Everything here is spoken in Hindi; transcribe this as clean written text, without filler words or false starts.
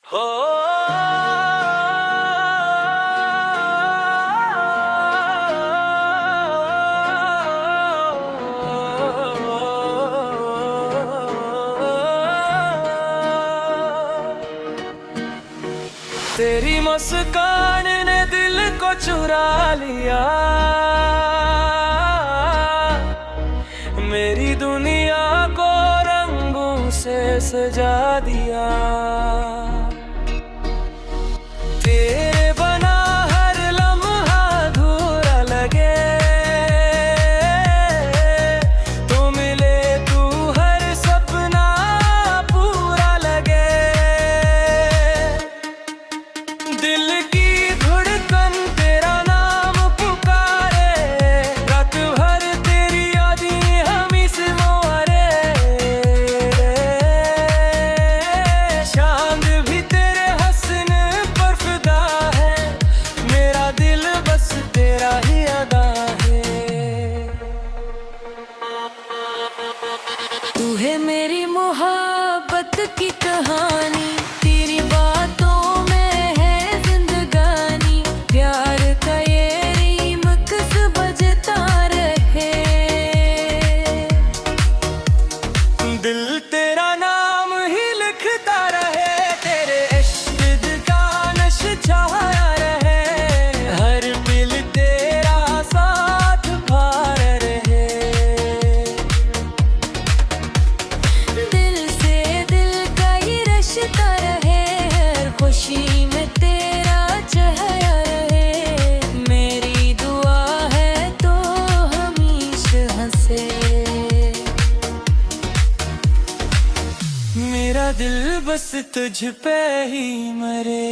हो तेरी मुस्कान ने दिल को चुरा लिया, मेरी दुनिया को रंगों से सजा दिया। तेरे बना हर लम्हा अधूरा लगे, तू मिले तू हर सपना पूरा लगे। दिल की धड़कन तेरा नाम पुकारे, रात भर तेरी यादें हम इस मोहरे। चांद भी तेरे हसन पर फिदा है, मेरा दिल बस तेरा ही अदा है। तू है मेरी मोहब्बत की कहानी, तेरी बातों में है जिंदगानी। प्यार का ये रीमिक्स बजता रहे, दिल तेरा नाम ही लिखता रहे। तेरे इश्क का नशा छाया रहे, हर पल तेरा साथ भार रहे। दिल से दिल का ही रिश्ता रहे, हर खुशी में तेरा चेहरा रहे। मेरी दुआ है तो हमेशा हंसे, मेरा दिल बस तुझ पे ही मरे।